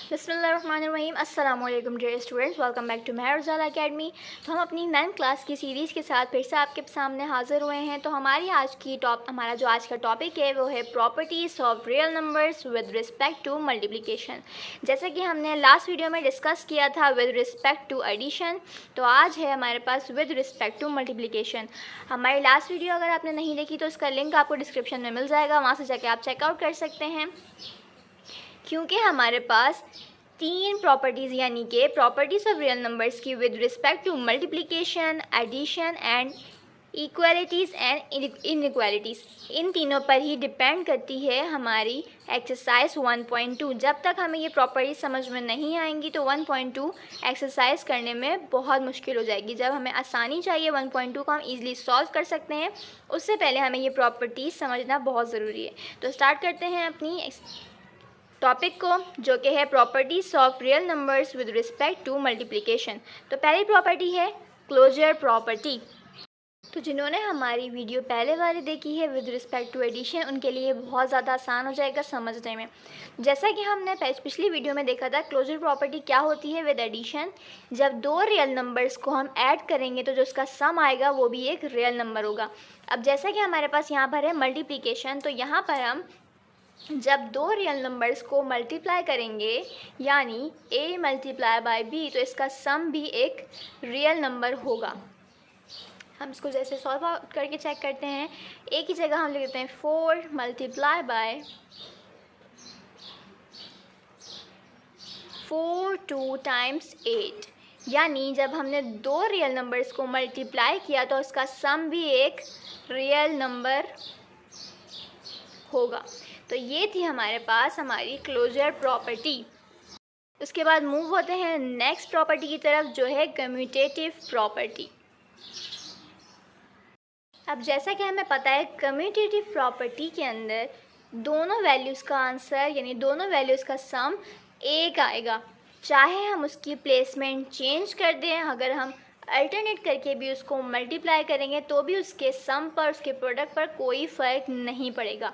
बिस्मिल्लाहिर्रहमानिर्रहीम। अस्सलाम वालेकुम dear students, welcome back to Mehar Ujala academy. तो हम अपनी 9th क्लास की सीरीज़ के साथ फिर से आपके सामने हाज़िर हुए हैं। तो हमारा जो आज का टॉपिक है वो है properties of real numbers with respect to multiplication. जैसा कि हमने लास्ट वीडियो में डिस्कस किया था विद रिस्पेक्ट टू एडिशन, तो आज है हमारे पास विद रिस्पेक्ट टू मल्टीप्लिकेशन। हमारी लास्ट वीडियो अगर आपने नहीं देखी तो उसका लिंक आपको डिस्क्रिप्शन में मिल जाएगा, वहाँ से जाके आप चेकआउट कर सकते हैं। क्योंकि हमारे पास 3 प्रॉपर्टीज़ यानी कि प्रॉपर्टीज़ ऑफ रियल नंबर्स की with respect to multiplication, addition and equalities and inequalities, इन तीनों पर ही डिपेंड करती है हमारी एक्सरसाइज 1.2। जब तक हमें ये प्रॉपर्टीज समझ में नहीं आएंगी तो 1.2 एक्सरसाइज करने में बहुत मुश्किल हो जाएगी। जब हमें आसानी चाहिए 1.2 को हम ईज़िली सॉल्व कर सकते हैं, उससे पहले हमें ये प्रॉपर्टीज़ समझना बहुत ज़रूरी है। तो स्टार्ट करते हैं अपनी टॉपिक को, जो कि है properties of real numbers with respect to multiplication. तो पहली प्रॉपर्टी है क्लोजर प्रॉपर्टी। तो जिन्होंने हमारी वीडियो पहले वाली देखी है विद रिस्पेक्ट टू एडिशन, उनके लिए बहुत ज़्यादा आसान हो जाएगा समझने में। जैसा कि हमने पिछली वीडियो में देखा था, क्लोजर प्रॉपर्टी क्या होती है विद एडिशन। जब दो रियल नंबर्स को हम ऐड करेंगे तो जो उसका सम आएगा वो भी एक रियल नंबर होगा। अब जैसा कि हमारे पास यहाँ पर है मल्टीप्लिकेशन, तो यहाँ पर हम जब दो रियल नंबर्स को मल्टीप्लाई करेंगे यानी a मल्टीप्लाई बाय b, तो इसका सम भी एक रियल नंबर होगा। हम इसको जैसे सॉल्व आउट करके चेक करते हैं। a की जगह हम लिख देते हैं 4 मल्टीप्लाई बाय 4 2 टाइम्स 8, यानी जब हमने दो रियल नंबर्स को मल्टीप्लाई किया तो उसका सम भी एक रियल नंबर होगा। तो ये थी हमारे पास हमारी क्लोजर प्रॉपर्टी। उसके बाद मूव होते हैं नेक्स्ट प्रॉपर्टी की तरफ, जो है कम्यूटेटिव प्रॉपर्टी। अब जैसा कि हमें पता है कम्यूटेटिव प्रॉपर्टी के अंदर दोनों वैल्यूज़ का आंसर यानी दोनों वैल्यूज़ का सम एक आएगा, चाहे हम उसकी प्लेसमेंट चेंज कर दें। अगर हम अल्टरनेट करके भी उसको मल्टीप्लाई करेंगे तो भी उसके सम पर, उसके प्रोडक्ट पर कोई फ़र्क नहीं पड़ेगा।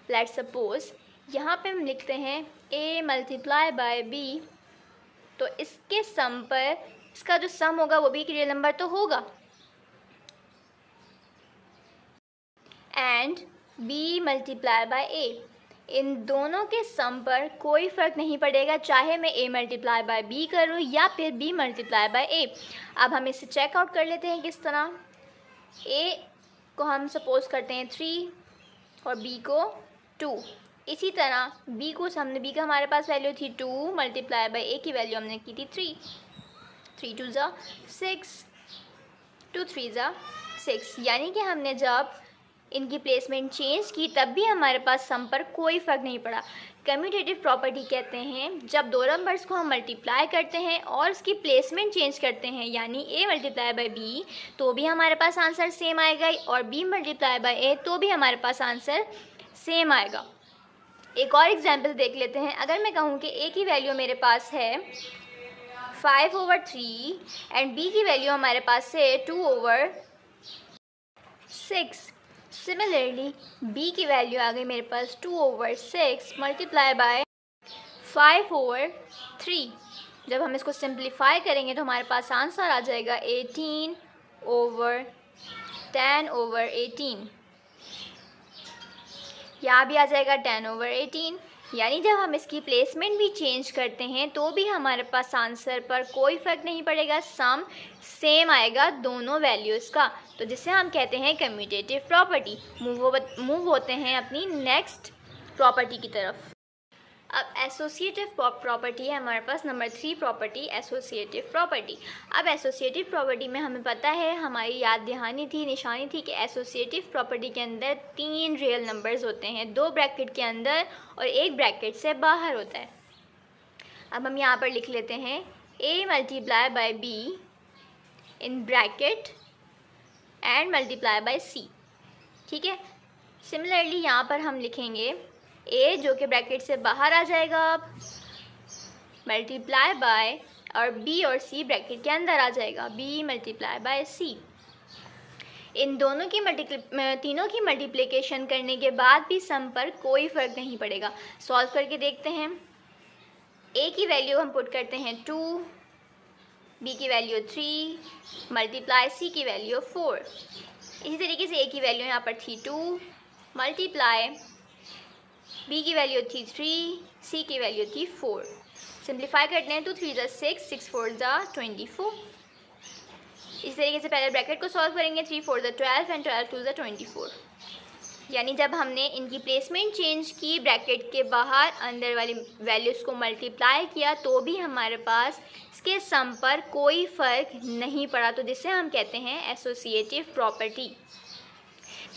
लेट्स सपोज यहाँ पे हम लिखते हैं a मल्टीप्लाई बाय b, तो इसके सम पर इसका जो सम होगा वो भी एक रियल नंबर तो होगा, and b multiply by a, इन दोनों के सम पर कोई फ़र्क नहीं पड़ेगा, चाहे मैं a मल्टीप्लाई बाय b करूँ या फिर b मल्टीप्लाई बाय a। अब हम इसे चेकआउट कर लेते हैं किस तरह। a को हम सपोज करते हैं 3 और b को 2। इसी तरह b को हमने b का हमारे पास वैल्यू थी 2 मल्टीप्लाई बाय a की वैल्यू हमने की थी 3। 3 2 ज़ा 6, 2 3 ज़ा 6, यानी कि हमने जब इनकी प्लेसमेंट चेंज की तब भी हमारे पास सम पर कोई फ़र्क नहीं पड़ा। कम्यूटेटिव प्रॉपर्टी कहते हैं जब दो नंबर्स को हम मल्टीप्लाई करते हैं और उसकी प्लेसमेंट चेंज करते हैं, यानी a मल्टीप्लाई बाय b, तो भी हमारे पास आंसर सेम आएगा, और b मल्टीप्लाई बाय a तो भी हमारे पास आंसर सेम आएगा। एक और एग्जांपल देख लेते हैं। अगर मैं कहूँ कि a की वैल्यू मेरे पास है 5/3 एंड b की वैल्यू हमारे पास है 2/6। सिमिलरली b की वैल्यू आ गई मेरे पास 2/6 मल्टीप्लाई बाय 5/3। जब हम इसको सिंप्लीफाई करेंगे तो हमारे पास आंसर आ जाएगा 18/10/18। यहाँ भी आ जाएगा 10/18, यानी जब हम इसकी प्लेसमेंट भी चेंज करते हैं तो भी हमारे पास आंसर पर कोई फ़र्क नहीं पड़ेगा, सम सेम आएगा दोनों वैल्यूज़ का, तो जिसे हम कहते हैं कम्यूटेटिव प्रॉपर्टी। मूव होते हैं अपनी नेक्स्ट प्रॉपर्टी की तरफ। अब एसोसिएटिव प्रॉपर्टी है हमारे पास नंबर 3 प्रॉपर्टी, एसोसिएटिव प्रॉपर्टी। अब एसोसिएटिव प्रॉपर्टी में हमें पता है, हमारी याद दहानी थी, निशानी थी कि एसोसिएटिव प्रॉपर्टी के अंदर 3 रियल नंबर्स होते हैं, 2 ब्रैकेट के अंदर और 1 ब्रैकेट से बाहर होता है। अब हम यहाँ पर लिख लेते हैं a multiply by b in bracket and multiply by c, ठीक है। सिमिलरली यहाँ पर हम लिखेंगे a जो कि ब्रैकेट से बाहर आ जाएगा, अब मल्टीप्लाई बाय, और b और c ब्रैकेट के अंदर आ जाएगा, b मल्टीप्लाई बाय c। इन दोनों की तीनों की मल्टीप्लिकेशन करने के बाद भी सम पर कोई फ़र्क नहीं पड़ेगा। सॉल्व करके देखते हैं। ए की वैल्यू हम पुट करते हैं 2, बी की वैल्यू 3, मल्टीप्लाई सी की वैल्यू 4। इसी तरीके से ए की वैल्यू यहाँ पर थी 2, मल्टीप्लाई बी की वैल्यू थी 3, सी की वैल्यू थी 4। सिंप्लीफाई करते हैं, 2 3 ज़ा 6, 6 4 ज़ा 24। इस तरीके से पहले ब्रैकेट को सॉल्व करेंगे, 3 4 ज़ा 12 एंड 12 2 ज़ा 24। यानी जब हमने इनकी प्लेसमेंट चेंज की, ब्रैकेट के बाहर अंदर वाली वैल्यूज़ को मल्टीप्लाई किया, तो भी हमारे पास इसके सम पर कोई फ़र्क नहीं पड़ा, तो जिसे हम कहते हैं एसोसिएटिव प्रॉपर्टी।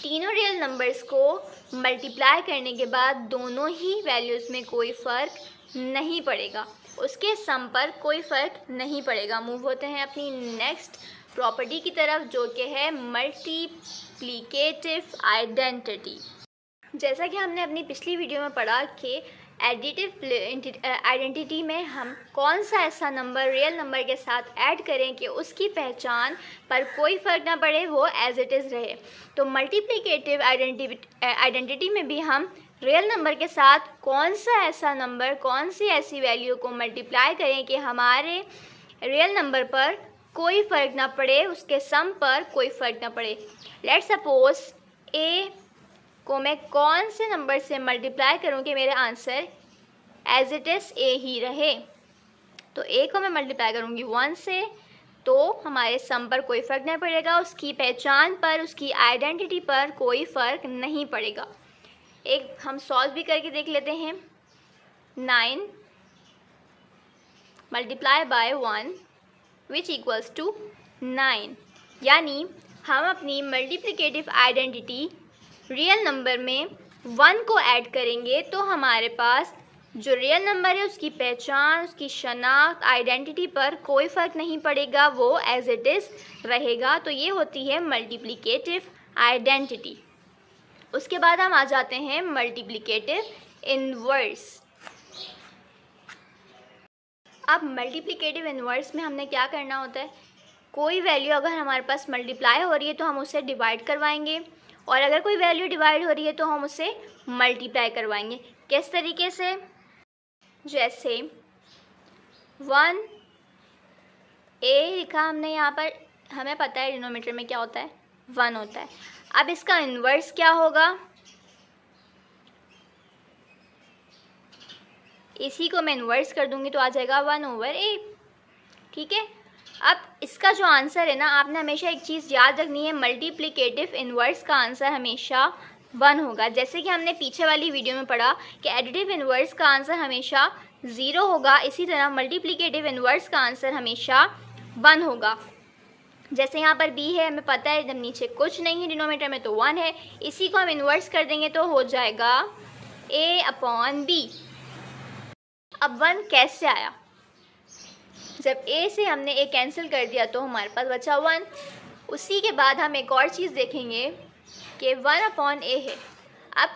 तीनों रियल नंबर्स को मल्टीप्लाई करने के बाद दोनों ही वैल्यूज़ में कोई फ़र्क नहीं पड़ेगा, उसके सम पर कोई फ़र्क नहीं पड़ेगा। मूव होते हैं अपनी नेक्स्ट प्रॉपर्टी की तरफ, जो कि है मल्टीप्लिकेटिव आइडेंटिटी। जैसा कि हमने अपनी पिछली वीडियो में पढ़ा कि एडिटिव आइडेंटिटी में हम कौन सा ऐसा नंबर रियल नंबर के साथ ऐड करें कि उसकी पहचान पर कोई फ़र्क ना पड़े, वो एज इट इज़ रहे। तो मल्टीप्लिकेटिव आइडेंटिटी में भी हम रियल नंबर के साथ कौन सा ऐसा नंबर, कौन सी ऐसी वैल्यू को मल्टीप्लाई करें कि हमारे रियल नंबर पर कोई फ़र्क ना पड़े, उसके सम पर कोई फ़र्क ना पड़े। लेट्स सपोज ए को मैं कौन से नंबर से मल्टीप्लाई करूं कि मेरा answer as it is A ही रहे। तो ए को मैं मल्टीप्लाई करूंगी 1 से, तो हमारे सम पर कोई फ़र्क नहीं पड़ेगा, उसकी पहचान पर, उसकी आइडेंटिटी पर कोई फ़र्क नहीं पड़ेगा। एक हम सॉल्व भी करके देख लेते हैं। 9 multiply by 1 which equals to 9। यानी हम अपनी मल्टीप्लिकेटिव आइडेंटिटी रियल नंबर में 1 को ऐड करेंगे तो हमारे पास जो रियल नंबर है उसकी पहचान, उसकी शनाख्त, आइडेंटिटी पर कोई फ़र्क नहीं पड़ेगा, वो एज इट इज़ रहेगा। तो ये होती है मल्टीप्लिकेटिव आइडेंटिटी। उसके बाद हम आ जाते हैं मल्टीप्लिकेटिव इन्वर्स। अब मल्टीप्लिकेटिव इन्वर्स में हमने क्या करना होता है, कोई वैल्यू अगर हमारे पास मल्टीप्लाई हो रही है तो हम उसे डिवाइड करवाएंगे, और अगर कोई वैल्यू डिवाइड हो रही है तो हम उसे मल्टीप्लाई करवाएंगे। किस तरीके से, जैसे 1 ए लिखा हमने यहाँ पर, हमें पता है डिनोमिनेटर में क्या होता है, 1 होता है। अब इसका इन्वर्स क्या होगा, इसी को मैं इन्वर्स कर दूंगी तो आ जाएगा 1/a। ठीक है। अब इसका जो आंसर है ना, आपने हमेशा एक चीज़ याद रखनी है, मल्टीप्लिकेटिव इन्वर्स का आंसर हमेशा 1 होगा। जैसे कि हमने पीछे वाली वीडियो में पढ़ा कि एडिटिव इन्वर्स का आंसर हमेशा 0 होगा, इसी तरह मल्टीप्लिकेटिव इन्वर्स का आंसर हमेशा 1 होगा। जैसे यहाँ पर b है, हमें पता है जब नीचे कुछ नहीं है डिनोमिनेटर में तो 1 है, इसी को हम इन्वर्स कर देंगे तो हो जाएगा a/b। अब 1 कैसे आया, जब a से हमने a कैंसिल कर दिया तो हमारे पास बचा 1। उसी के बाद हम एक और चीज़ देखेंगे कि 1/a है। अब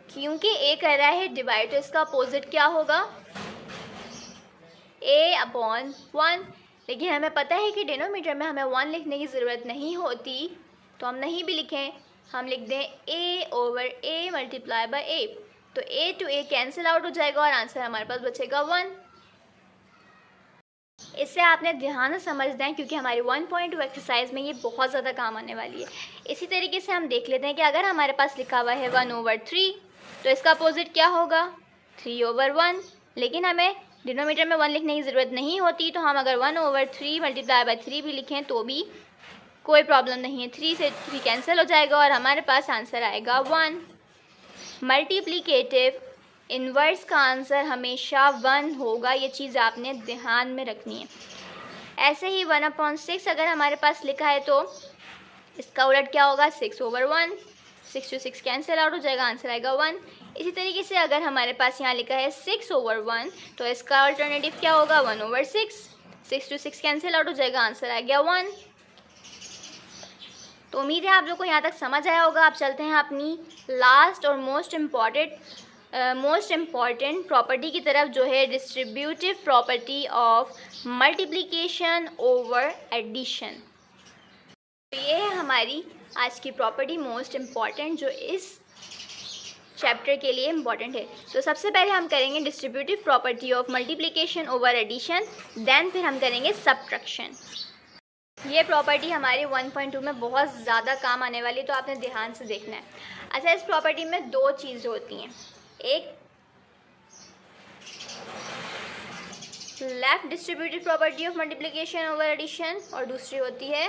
क्योंकि a कर रहा है डिवाइड, तो इसका अपोजिट क्या होगा, a/1। लेकिन हमें पता है कि डिनोमिनेटर में हमें 1 लिखने की ज़रूरत नहीं होती, तो हम नहीं भी लिखें, हम लिख दें a/a मल्टीप्लाई बाय a। तो a to a cancel out हो जाएगा और आंसर हमारे पास बचेगा 1। इससे आपने ध्यान से समझना है क्योंकि हमारी 1.2 एक्सरसाइज में ये बहुत ज़्यादा काम आने वाली है। इसी तरीके से हम देख लेते हैं कि अगर हमारे पास लिखा हुआ है 1/3 तो इसका अपोजिट क्या होगा, 3/1। लेकिन हमें डिनोमिनेटर में 1 लिखने की ज़रूरत नहीं होती, तो हम अगर 1/3 मल्टीप्लाई बाय 3 भी लिखें तो भी कोई प्रॉब्लम नहीं है। 3 से 3 कैंसिल हो जाएगा और हमारे पास आंसर आएगा 1। मल्टीप्लिकेटिव इन्वर्स का आंसर हमेशा 1 होगा, ये चीज़ आपने ध्यान में रखनी है। ऐसे ही 1/6 अगर हमारे पास लिखा है तो इसका उलट क्या होगा, 6/1। 6 to 6 कैंसिल आउट हो जाएगा, आंसर आएगा 1। इसी तरीके से अगर हमारे पास यहाँ लिखा है 6/1 तो इसका अल्टरनेटिव क्या होगा, 1/6। 6 to 6 कैंसिल आउट हो जाएगा, आंसर आ गया 1। तो उम्मीद है आप लोग को यहाँ तक समझ आया होगा। आप चलते हैं अपनी लास्ट और मोस्ट इम्पॉर्टेंट प्रॉपर्टी की तरफ, जो है distributive property of multiplication over addition. तो ये है हमारी आज की प्रॉपर्टी मोस्ट इम्पॉर्टेंट, जो इस चैप्टर के लिए इम्पॉर्टेंट है। तो सबसे पहले हम करेंगे distributive property of multiplication over addition, then फिर हम करेंगे सब्ट्रैक्शन। ये प्रॉपर्टी हमारे 1.2 में बहुत ज़्यादा काम आने वाली है, तो आपने ध्यान से देखना है। अच्छा, इस प्रॉपर्टी में दो चीज़ें होती हैं, एक left distributive property of multiplication over addition और दूसरी होती है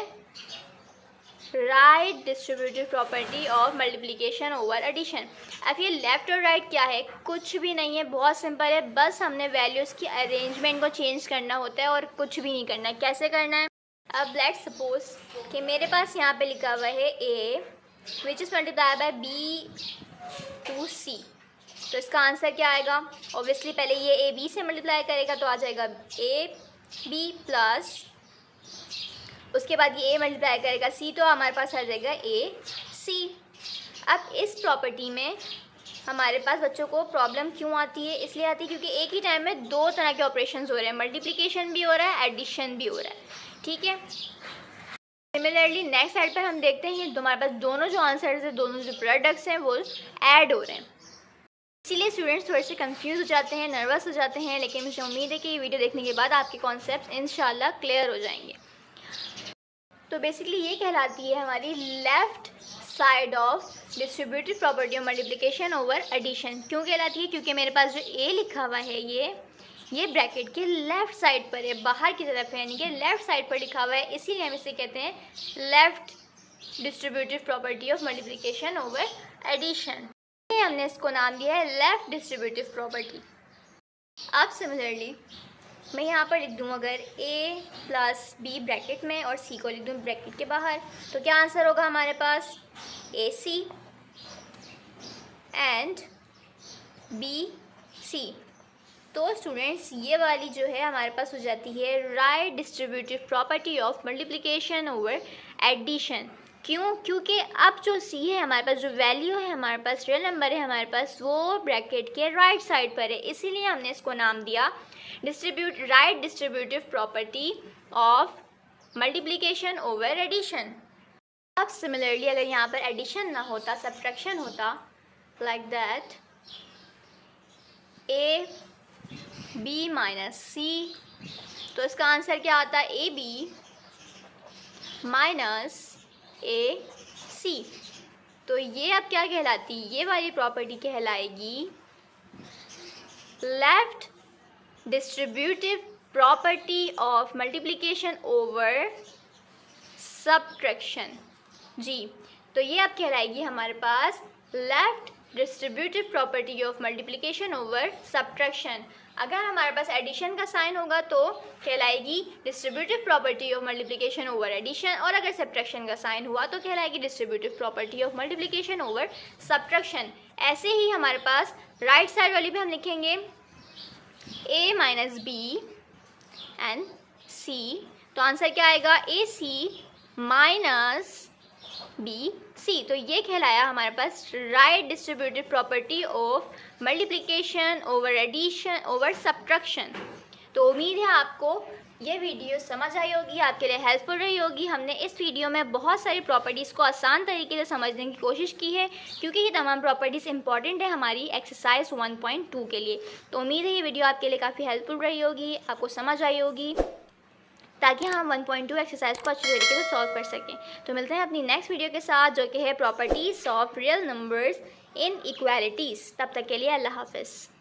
right distributive property of multiplication over addition. अब ये लेफ़्ट और राइट क्या है, कुछ भी नहीं है, बहुत सिंपल है। बस हमने वैल्यूज़ की अरेंजमेंट को चेंज करना होता है और कुछ भी नहीं करना। कैसे करना है? अब लेट्स सपोज कि मेरे पास यहाँ पे लिखा हुआ है a which is multiply by b to c। तो इसका आंसर क्या आएगा? ऑब्वियसली पहले ये a b से मल्टीप्लाई करेगा तो आ जाएगा a b प्लस, उसके बाद ये a मल्टीप्लाई करेगा c तो हमारे पास आ जाएगा a c। अब इस प्रॉपर्टी में हमारे पास बच्चों को प्रॉब्लम क्यों आती है? इसलिए आती है क्योंकि एक ही टाइम में दो तरह के ऑपरेशंस हो रहे हैं, मल्टीप्लिकेशन भी हो रहा है, एडिशन भी हो रहा है। ठीक है, सिमिलरली नेक्स्ट साइड पर हम देखते हैं तो हमारे पास दोनों जो आंसर्स हैं, दोनों जो प्रोडक्ट्स हैं वो ऐड हो रहे हैं। इसीलिए स्टूडेंट्स थोड़े से कंफ्यूज हो जाते हैं, नर्वस हो जाते हैं, लेकिन मुझे उम्मीद है कि ये वीडियो देखने के बाद आपके कॉन्सेप्ट्स इंशाल्लाह क्लियर हो जाएंगे। तो बेसिकली ये कहलाती है हमारी left side of distributive property of multiplication over addition. क्यों कहलाती है? क्योंकि मेरे पास जो ए लिखा हुआ है ये ब्रैकेट के लेफ़्ट साइड पर है, बाहर की तरफ है, यानी कि लेफ़्ट साइड पर लिखा हुआ है, इसीलिए हम इसे कहते हैं left distributive property of multiplication over addition. हमने इसको नाम दिया है लेफ़्ट डिस्ट्रीब्यूटिव प्रॉपर्टी। अब सिमिलरली मैं यहाँ पर लिख दूँ अगर a प्लस b ब्रैकेट में और c को लिख दूँ ब्रैकेट के बाहर, तो क्या आंसर होगा हमारे पास? ac and bc। तो स्टूडेंट्स ये वाली जो है हमारे पास हो जाती है right distributive property of multiplication over addition. क्यों? क्योंकि अब जो c है हमारे पास, जो वैल्यू है हमारे पास, रियल नंबर है हमारे पास, वो ब्रैकेट के राइट साइड पर है, इसीलिए हमने इसको नाम दिया right distributive property of multiplication over addition. अब सिमिलरली अगर यहाँ पर एडिशन ना होता, सब्ट्रैक्शन होता, like that a b minus c, तो इसका आंसर क्या आता? a b minus a c। तो ये अब क्या कहलाती? ये वाली प्रॉपर्टी कहलाएगी left distributive property of multiplication over subtraction. जी, तो ये अब कहलाएगी हमारे पास left distributive property of multiplication over subtraction. अगर हमारे पास एडिशन का साइन होगा तो कहलाएगी distributive property of multiplication over addition, और अगर सब्ट्रैक्शन का साइन हुआ तो कहलाएगी distributive property of multiplication over subtraction. ऐसे ही हमारे पास राइट साइड वाली भी हम लिखेंगे a minus b and c, तो आंसर क्या आएगा? ac minus bc। तो ये कहलाया हमारे पास right distributive property of multiplication over addition over subtraction. तो उम्मीद है आपको ये वीडियो समझ आई होगी, आपके लिए हेल्पफुल रही होगी। हमने इस वीडियो में बहुत सारी प्रॉपर्टीज़ को आसान तरीके से समझने की कोशिश की है, क्योंकि ये तमाम प्रॉपर्टीज़ इंपॉर्टेंट है हमारी एक्सरसाइज 1.2 के लिए। तो उम्मीद है ये वीडियो आपके लिए काफ़ी हेल्पफुल रही होगी, आपको समझ आई होगी, ताकि हम 1.2 एक्सरसाइज को अच्छी तरीके से सॉल्व कर सकें। तो मिलते हैं अपनी नेक्स्ट वीडियो के साथ, जो कि है properties of real numbers in equalities. तब तक के लिए अल्लाह हाफ़िज़।